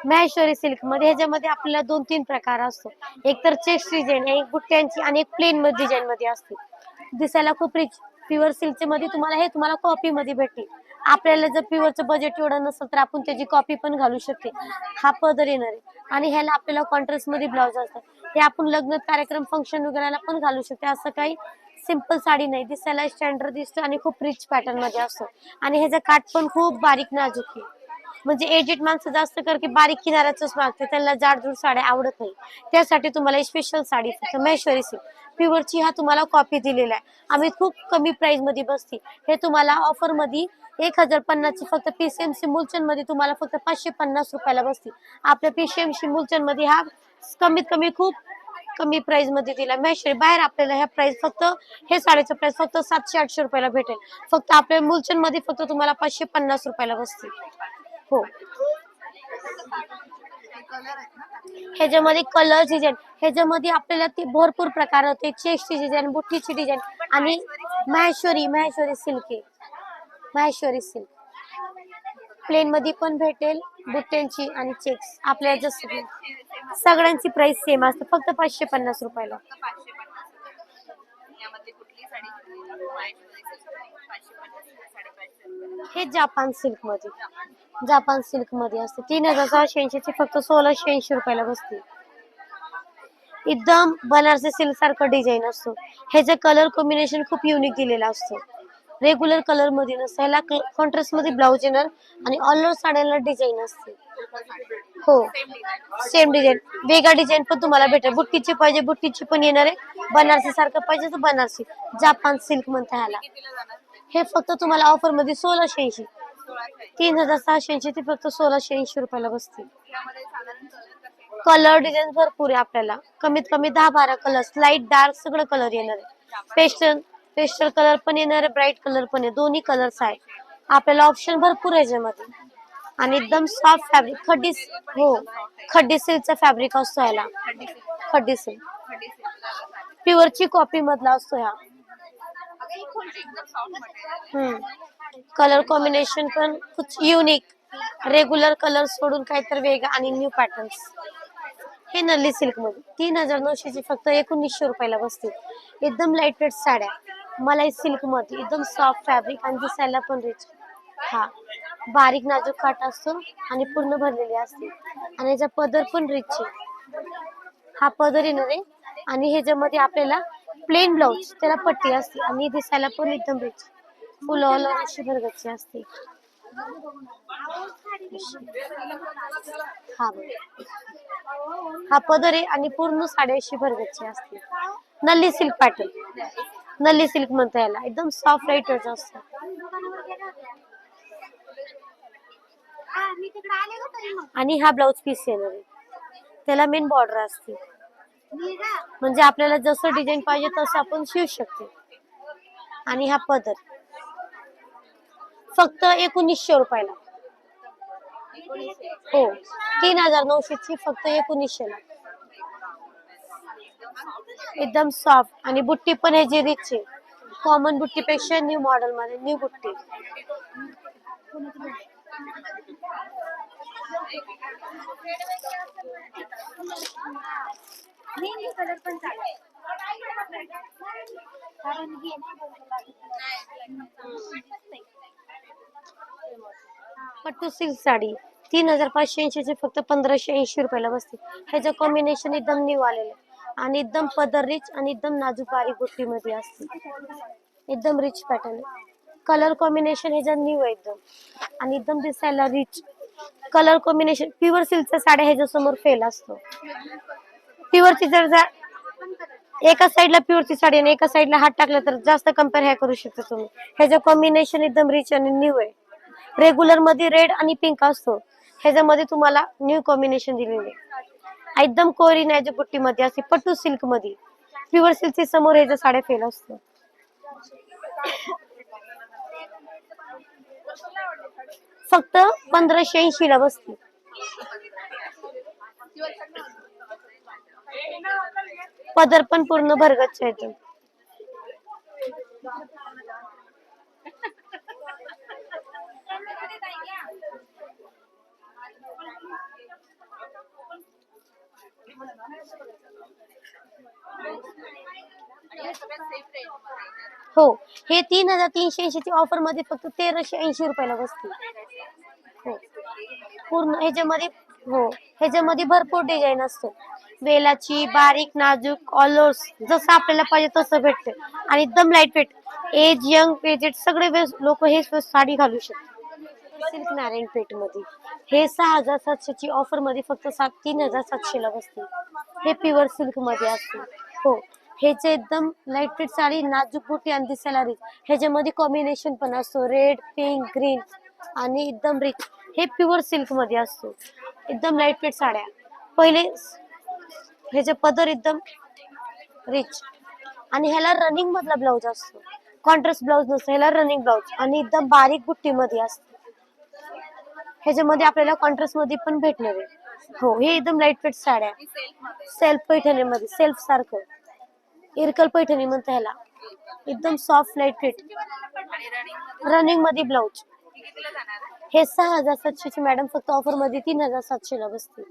Maheshwari silk मध्ये ह्याच्यामध्ये आपल्याला 2-3 प्रकार असतो. एक तर चेक्स डिझाईन, एक बुट्ट्यांची आणि एक प्लेन मध्ये डिझाईन मध्ये असते. दिसायला खूप रिच. प्युअर सिल्कचे मध्ये तुम्हाला कॉपी मध्ये भेटेल. आपल्याला जर प्युअरचं बजेट एवढं नसेल तर आपण त्याची कॉपी पण घालू शकते. हा पदर येणार आहे आणि ह्याला आपल्याला कॉन्ट्रास्ट मध्ये ब्लाउज असतात. हे आपण लग्न कार्यक्रम फंक्शन वगैरेला पण घालू शकते. असं काही सिंपल साडी नाही, दिसायला स्टँडर्ड दिसतं आणि खूप रिच पॅटर्न मध्ये असतो. आणि ह्याचा काठ पण खूप बारीक नाजूक आहे. म्हणजे एजेड माणसं जास्त की बारीक किनाऱ्याच मागते, त्यांना जाडजूड साड्या आवडत नाही. त्यासाठी तुम्हाला स्पेशल साडी फक्त महेश्वरी सिल्क प्युअरची हा तुम्हाला कॉपी दिलेला आहे. आम्ही खूप कमी प्राइस मध्ये बसते. हे तुम्हाला ऑफर मध्ये 1050 ची फक्त पीसीएमसी मुलचंद मध्ये तुम्हाला फक्त 550 रुपयाला बसते. आपल्या पीसीएमसी मुलचंद मध्ये हा कमीत कमी खूप कमी प्राइस मध्ये दिला. महेश्वरी बाहेर आपल्याला ह्या प्राइस फक्त हे साडीचं प्राइस फक्त 700-800 रुपयाला भेटेल. फक्त आपल्या मुलचंद मध्ये फक्त तुम्हाला 550 रुपयाला बसते. हो. ह्याच्यामध्ये कलर डिझाईन ह्याच्यामध्ये आपल्याला ती भरपूर प्रकार होते. चेक्सची डिझाईन, बुट्टीची डिझाईन आणि महेश्वरी सिल्क आहे. महेश्वरी सिल्क प्लेन मध्ये पण भेटेल, बुट्ट्यांची आणि चेक्स. आपल्याला जसं सगळ्यांची प्राइस सेम असते, फक्त 550 रुपयाला. हे जापान सिल्क मध्ये असते. 3680 ची फक्त 1680 रुपयाला बसते. एकदम बनारसी सिल्क सारखं डिझाईन असतो. ह्याचं कलर कॉम्बिनेशन खूप युनिक दिलेला असतो. रेग्युलर कलर मध्ये नसतं, ह्याला कॉन्ट्रास्ट मध्ये ब्लाउज येणार आणि ऑल ओव्हर साड्याला डिझाईन असते. हो, सेम डिझाईन. वेगळा डिझाईन पण तुम्हाला भेटेल. बुट्टीची पाहिजे बुट्टीची पण येणार आहे. बनारसी सारखं पाहिजे तर बनारसी. जापान सिल्क म्हणतात ह्याला. हे फक्त तुम्हाला ऑफर मध्ये 1680. 3680 ती फक्त 1680 रुपयाला बसते. कलर डिझाईन भरपूर आहे आपल्याला. कमीत कमी 10-12 कलर, लाईट डार्क सगळं कलर येणार आहे. पेस्टल कलर पण येणार आहे, ब्राईट कलर पण आहे. दोन्ही कलर्स आहे. आपल्याला ऑप्शन भरपूर आहे याच्यामध्ये. आणि एकदम सॉफ्ट फॅब्रिक खड्डी सिल्कचा फॅब्रिक असतो याला. खड्डी सिल्क प्युअरची कॉपी मधला असतो ह्या. कलर कॉम्बिनेशन पण खूप युनिक. रेग्युलर कलर सोडून काहीतरी वेगळं आणि न्यू पॅटर्न्स. हे नल्ली सिल्क मध्ये 3900 ची फक्त 1900 रुपयाला बसते. एकदम लाईट वेट साड्या मलाई सिल्क मध्ये एकदम सॉफ्ट फॅब्रिक आणि दिसायला पण रिच. हा बारीक नाजूक काठ असतो आणि पूर्ण भरलेली असते आणि याचा पदर पण रिच आहे. हा पदर येणार आहे आणि ह्याच्यामध्ये आपल्याला प्लेन ब्लाउज त्याला पट्टी असते आणि दिसायला पण एकदम रिच. फुल ऑल अशी भरगच्ची असते. हा हा पदर आहे आणि पूर्ण साडी अशी भरगच्ची असते. नल्ली सिल्क पॅटर्न, नल्ली सिल्क म्हणता याला. एकदम सॉफ्ट लाईट वेट असतं. आणि हा ब्लाउज पीस येणार आहे. त्याला मेन बॉर्डर असते. म्हणजे आपल्याला जसं डिझाईन पाहिजे तसं आपण शिवू शकतो. आणि हा पदर फक्त 1900 रुपयाला. हो, 3900 ची फक्त 1900 ला. एकदम सॉफ्ट आणि बुट्टी पण ह्याची रिच आहे. कॉमन बुट्टीपेक्षा न्यू मॉडेल मध्ये न्यू बुट्टी. कलर पण चालेल. पट्टू सिल्क साडी 3580 ची फक्त 1580 रुपयाला बसते. ह्याचं कॉम्बिनेशन एकदम न्यू आलेलं आहे आणि एकदम पदर रिच आणि एकदम नाजूक बारीक बुट्टी मध्ये असते. एकदम रिच पॅटर्न आहे. कलर कॉम्बिनेशन ह्याच्यात न्यू आहे एकदम आणि एकदम दिसायला रिच. कलर कॉम्बिनेशन प्युअर सिल्कच्या साड्या ह्याच्या समोर फेल असतो. प्युअरची जर एका साईडला प्युअरची साडी आणि एका साईडला हात टाकला तर जास्त कम्पेअर ह्या करू शकता तुम्ही. ह्याचं कॉम्बिनेशन एकदम रिच आणि न्यू आहे. रेग्युलर मध्ये रेड आणि पिंक असतो. ह्याच्यामध्ये तुम्हाला न्यू कॉम्बिनेशन दिलेले आहे. एकदम कोरी नाजूक बुट्टी मध्ये असते. पट्टू सिल्क मध्ये प्युअर सिल्कच्या समोर ह्याच्या साड्या फेल असतो. फक्त 1580 ला बसते. पदर पण पूर्ण भरगच्च येतो. हो, हे 3,380 ची ऑफर मध्ये फक्त 1,380 रुपयाला बसते. हो, पूर्ण ह्याच्यामध्ये हो, ह्याच्यामध्ये भरपूर डिझाईन असतो. वेलाची, बारीक, नाजूक, ऑलर्स जसं आपल्याला पाहिजे तसं भेटते आणि एकदम light weight. Age, young, aged सगळे लोक हे साडी घालू शकतात. सिल्क नारायणपेठमध्ये हे 6,700 ची ऑफर मध्ये फक्त 3,700 ला बसते. हे प्युअर सिल्क मध्ये असते. हो, ह्याचे एकदम लाईट वेट साडी, नाजूक बुटी आणि दिसायला रिच. ह्याच्यामध्ये कॉम्बिनेशन पण असतो रेड, पिंक, ग्रीन आणि एकदम रिच. हे प्युअर सिल्क मध्ये असतो. एकदम लाईट वेट साड्या. पहिले ह्याचे पदर एकदम रिच आणि ह्याला रनिंग मधला ब्लाउज असतो. कॉन्ट्रास्ट ब्लाउज नसतो, ह्याला रनिंग ब्लाउज आणि एकदम बारीक बुट्टी मध्ये असते. ह्याच्यामध्ये आपल्याला कॉन्ट्रास्ट मध्ये पण भेटणार आहे. हो, हे एकदम लाईट वेट साड्या. सेल्फ पैठणीमध्ये सेल्फ सारखं इरकल पैठणी म्हणतात ह्याला. एकदम सॉफ्ट लाईट वेट रनिंग मध्ये ब्लाउज. हे 6,700 ची मॅडम फक्त ऑफर मध्ये 3,700 ला बसते.